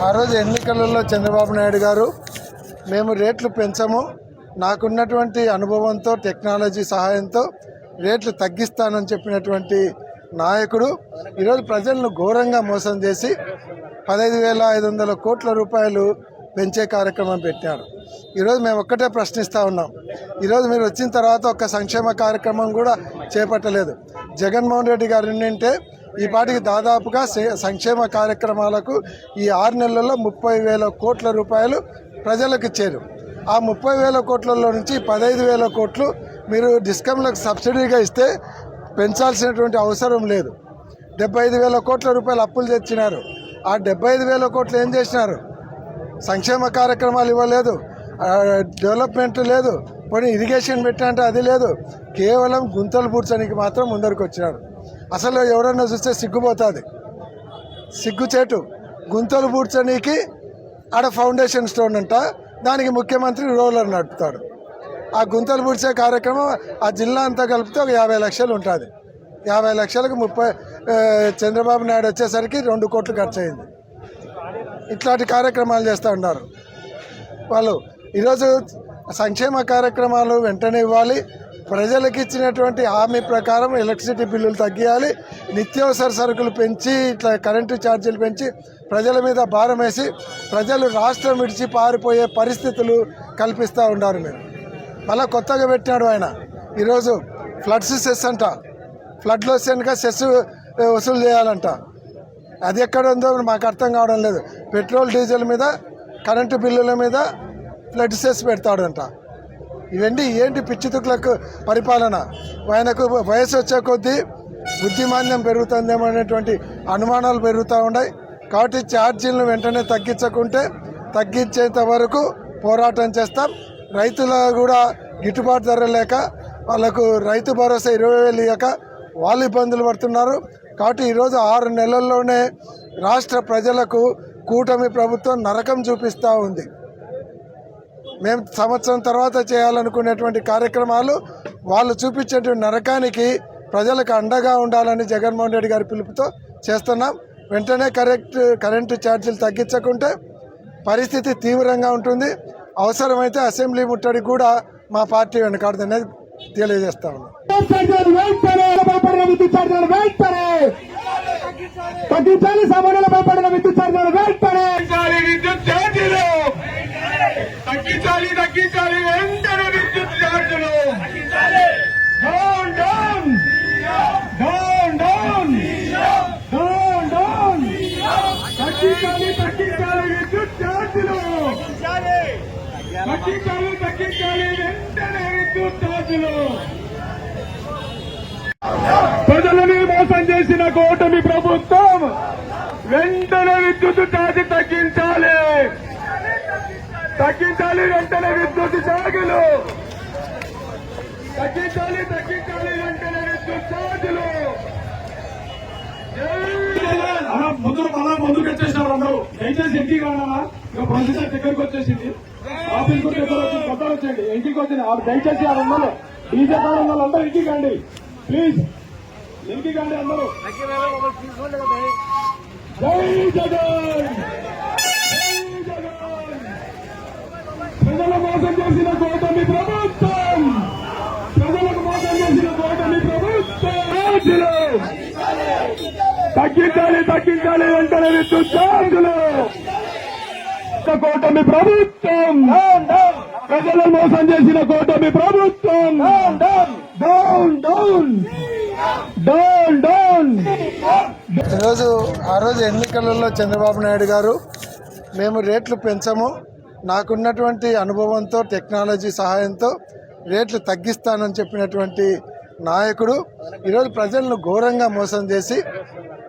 ఆ రోజు ఎన్నికలలో చంద్రబాబు నాయుడు గారు మేము రేట్లు పెంచము, నాకున్నటువంటి అనుభవంతో టెక్నాలజీ సహాయంతో రేట్లు తగ్గిస్తానని చెప్పినటువంటి నాయకుడు ఈరోజు ప్రజలను ఘోరంగా మోసం చేసి 15,500 కోట్ల రూపాయలు పెంచే కార్యక్రమం పెట్టాడు. ఈరోజు మేము ఒక్కటే ప్రశ్నిస్తూ ఉన్నాం, ఈరోజు మీరు వచ్చిన తర్వాత ఒక్క సంక్షేమ కార్యక్రమం కూడా చేపట్టలేదు. జగన్మోహన్ రెడ్డి గారు ఉండింటే ఈ పాటికి దాదాపుగా సంక్షేమ కార్యక్రమాలకు ఈ 6 నెలల్లో 30,000 కోట్ల రూపాయలు ప్రజలకు ఇచ్చారు. ఆ 30,000 కోట్లలో నుంచి 15,000 కోట్లు మీరు డిస్కమ్లకు సబ్సిడీగా ఇస్తే పెంచాల్సినటువంటి అవసరం లేదు. 75,000 కోట్ల రూపాయలు అప్పులు తెచ్చినారు. ఆ 75,000 కోట్లు ఏం చేసినారు? సంక్షేమ కార్యక్రమాలు ఇవ్వలేదు, డెవలప్మెంట్ లేదు, పోనీ ఇరిగేషన్ పెట్టాలంటే అది లేదు. కేవలం గుంతలు పూడ్చడానికి మాత్రం ముందరికి వచ్చినారు. అసలు ఎవరన్నా చూస్తే సిగ్గుపోతుంది, సిగ్గుచేటు. గుంతలు పూడ్చడానికి ఆడ ఫౌండేషన్ స్టోన్ అంట, దానికి ముఖ్యమంత్రి రోలర్ నడుపుతాడు. ఆ గుంతలు పూడ్చే కార్యక్రమం ఆ జిల్లా అంతా కలిపితే ఒక 50 లక్షలు ఉంటుంది. 50 లక్షలకు చంద్రబాబు నాయుడు వచ్చేసరికి 2 కోట్లు ఖర్చు అయింది. ఇట్లాంటి కార్యక్రమాలు చేస్తూ ఉన్నారు వాళ్ళు. ఈరోజు సంక్షేమ కార్యక్రమాలు వెంటనే ఇవ్వాలి, ప్రజలకు ఇచ్చినటువంటి హామీ ప్రకారం ఎలక్ట్రిసిటీ బిల్లులు తగ్గియాలి, నిత్యావసర సరుకులు పెంచి ఇట్లా కరెంటు ఛార్జీలు పెంచి ప్రజల మీద భారం వేసి ప్రజలు రాష్ట్రం విడిచి పారిపోయే పరిస్థితులు కల్పిస్తూ ఉన్నారు. మీరు మళ్ళీ కొత్తగా పెట్టినాడు ఆయన ఈరోజు ఫ్లడ్స్ సెస్ అంట. ఫ్లడ్లో వస్తే సెస్ వసూలు చేయాలంట. అది ఎక్కడ ఉందో మాకు అర్థం కావడం లేదు. పెట్రోల్ డీజిల్ మీద, కరెంటు బిల్లుల మీద ఫ్లడ్ సెస్ పెడతాడంట. ఇవన్నీ ఏంటి పిచ్చితుకులకు పరిపాలన? ఆయనకు వయసు వచ్చే కొద్దీ బుద్ధిమాన్యం పెరుగుతుందేమో అనేటువంటి అనుమానాలు పెరుగుతూ ఉన్నాయి. కాబట్టి ఛార్జీలను వెంటనే తగ్గించేంత వరకు పోరాటం చేస్తాం. రైతుల కూడా గిట్టుబాటు ధర లేక వాళ్ళకు రైతు భరోసా 20,000 ఇవ్వక వాళ్ళు ఇబ్బందులు పడుతున్నారు. కాబట్టి ఈరోజు 6 నెలల్లోనే రాష్ట్ర ప్రజలకు కూటమి ప్రభుత్వం నరకం చూపిస్తూ ఉంది. మేము సంవత్సరం తర్వాత చేయాలనుకునేటువంటి కార్యక్రమాలు వాళ్ళు చూపించేటువంటి నరకానికి ప్రజలకు అండగా ఉండాలని జగన్మోహన్ రెడ్డి గారి పిలుపుతో చేస్తున్నాం. వెంటనే కరెంటు ఛార్జీలు తగ్గించకుంటే పరిస్థితి తీవ్రంగా ఉంటుంది. అవసరమైతే అసెంబ్లీ ముట్టడి కూడా మా పార్టీ వెనకాడుతుందని తెలియజేస్తా ఉన్నాం. తగ్గించాలి, సామాన్యుల భయపడిన విద్యుత్ ఛార్జీలు వెంటనే తగ్గించాలి, తగ్గించాలి వెంటనే విద్యుత్ ఛార్జీలు down down down down down down తగ్గించాలి, తగ్గించాలి విద్యుత్ ఛార్జీలు తగ్గించాలి, తగ్గించాలి వెంటనే విద్యుత్ ఛార్జీలు. ప్రజలని మోసం చేసిన కూటమి ప్రభుత్వం వెంటనే విద్యుత్ ఛార్జీ తగ్గించాలి, తగ్గించాలి వెంటనే విద్యుత్ ఛార్జీలు తగ్గించాలి, తగ్గించాలి వెంటనే విద్యుత్ ఛార్జీలు. ముందుకు వచ్చేసినారు అందరూ. దయచేసి ఎంకి కావాలన్నా ఇక ప్రొఫెసర్ దగ్గరికి వచ్చేసింది, ఆఫీస్ కూడా కొత్తలు వచ్చేయండి. ఎంకి వచ్చింది దయచేసి 600 డీజే కాడ ఉన్న వాళ్ళందరూ ఇంటికి కండి ప్లీజ్, ఇంటికి కండి అందరూ. జై జగన్, ప్రజల మోసం చేసిన కూటమి ప్రభుత్వం, ప్రజలకు మోసం చేసిన కూటమి ప్రభుత్వం తగ్గించాలి, తగ్గించాలి వెంటనే విద్యుత్ ఛార్జీలు. కూటమి ప్రభుత్వం, ప్రజలను మోసం చేసిన కూటమి ప్రభుత్వం డౌన్ డౌన్ డౌన్ డౌన్. ఆ రోజు ఎన్నికలలో చంద్రబాబు నాయుడు గారు మేము రేట్లు పెంచము, నాకున్నటువంటి అనుభవంతో టెక్నాలజీ సహాయంతో రేట్లు తగ్గిస్తానని చెప్పినటువంటి నాయకుడు ఈరోజు ప్రజలను ఘోరంగా మోసం చేసి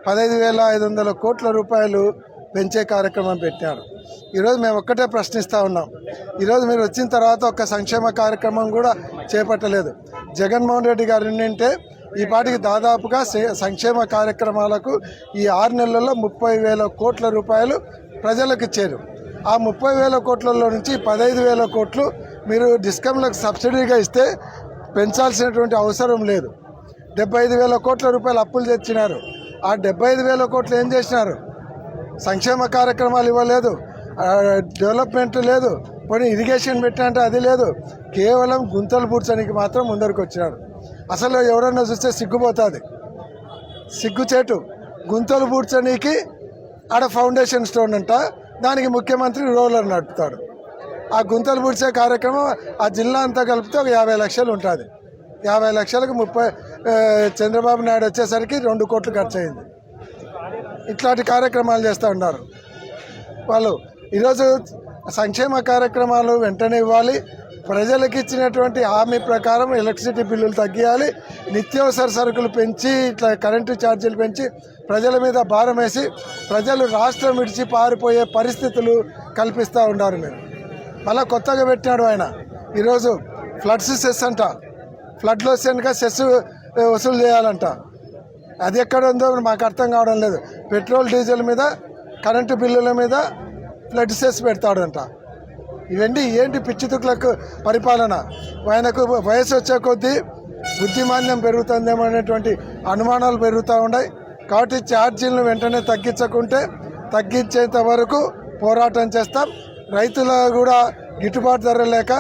15,500 కోట్ల రూపాయలు పెంచే కార్యక్రమం పెట్టాడు. ఈరోజు మేము ఒక్కటే ప్రశ్నిస్తూ ఉన్నాం, ఈరోజు మీరు వచ్చిన తర్వాత ఒక్క సంక్షేమ కార్యక్రమం కూడా చేపట్టలేదు. జగన్మోహన్ రెడ్డి గారు ఉండింటే ఈ పాటికి దాదాపుగా సంక్షేమ కార్యక్రమాలకు ఈ 6 నెలల్లో 30,000 కోట్ల రూపాయలు ప్రజలకు ఇచ్చారు. ఆ 30,000 కోట్లలో నుంచి 15,000 కోట్లు మీరు డిస్కమ్లకు సబ్సిడీగా ఇస్తే పెంచాల్సినటువంటి అవసరం లేదు. 75,000 కోట్ల రూపాయలు అప్పులు తెచ్చినారు. ఆ 75,000 కోట్లు ఏం చేసినారు? సంక్షేమ కార్యక్రమాలు ఇవ్వలేదు, డెవలప్మెంట్ లేదు, పోనీ ఇరిగేషన్ పెట్టినంటే అది లేదు. కేవలం గుంతలు పూడ్చడానికి మాత్రం ముందరికి వచ్చినాడు. అసలు ఎవరన్నా చూస్తే సిగ్గుపోతుంది, సిగ్గుచేటు. గుంతలు పూడ్చడానికి ఆడ ఫౌండేషన్ స్టోన్ అంట, దానికి ముఖ్యమంత్రి రోలర్ నడుపుతాడు. ఆ గుంతలు పూడ్చే కార్యక్రమం ఆ జిల్లా అంతా కలిపితే ఒక 50 లక్షలు ఉంటుంది. 50 లక్షలకు 30 చంద్రబాబు నాయుడు వచ్చేసరికి 2 కోట్లు ఖర్చు అయింది. ఇట్లాంటి కార్యక్రమాలు చేస్తూ ఉన్నారు వాళ్ళు. ఈరోజు సంక్షేమ కార్యక్రమాలు వెంటనే ఇవ్వాలి, ప్రజలకు ఇచ్చినటువంటి హామీ ప్రకారం ఎలక్ట్రిసిటీ బిల్లులు తగ్గియాలి, నిత్యావసర సరుకులు పెంచి ఇట్లా కరెంటు ఛార్జీలు పెంచి ప్రజల మీద భారం వేసి ప్రజలు రాష్ట్రం విడిచి పారిపోయే పరిస్థితులు కల్పిస్తూ ఉన్నారు. మీరు మళ్ళీ కొత్తగా పెట్టినాడు ఆయన ఈరోజు ఫ్లడ్స్ సెస్ అంట. ఫ్లడ్లో వస్తే సెస్ వసూలు చేయాలంట. అది ఎక్కడ ఉందో మాకు అర్థం కావడం లేదు. పెట్రోల్ డీజిల్ మీద, కరెంటు బిల్లుల మీద ఫ్లడ్ సెస్ పెడతాడంట. ఇవన్నీ ఏంటి పిచ్చితుకులకు పరిపాలన? ఆయనకు వయసు వచ్చే కొద్దీ బుద్ధిమాన్యం పెరుగుతుందేమో అనేటువంటి అనుమానాలు పెరుగుతూ ఉన్నాయి. కాబట్టి ఛార్జీలను వెంటనే తగ్గించేంత వరకు పోరాటం చేస్తాం. రైతుల కూడా గిట్టుబాటు ధర లేక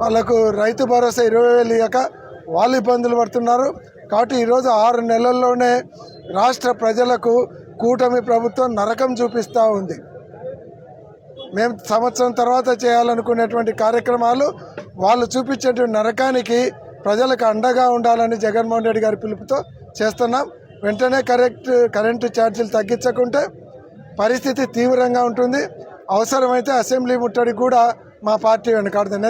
వాళ్ళకు రైతు భరోసా 20,000 ఇవ్వక వాళ్ళు ఇబ్బందులు పడుతున్నారు. కాబట్టి ఈరోజు 6 నెలల్లోనే రాష్ట్ర ప్రజలకు కూటమి ప్రభుత్వం నరకం చూపిస్తూ ఉంది. మేము సంవత్సరం తర్వాత చేయాలనుకునేటువంటి కార్యక్రమాలు వాళ్ళు చూపించేటువంటి నరకానికి ప్రజలకు అండగా ఉండాలని జగన్మోహన్ రెడ్డి గారి పిలుపుతో చేస్తున్నాం. వెంటనే కరెంటు ఛార్జీలు తగ్గించకుంటే పరిస్థితి తీవ్రంగా ఉంటుంది. అవసరమైతే అసెంబ్లీ ముట్టడి కూడా మా పార్టీ వెనకాడుతుంది.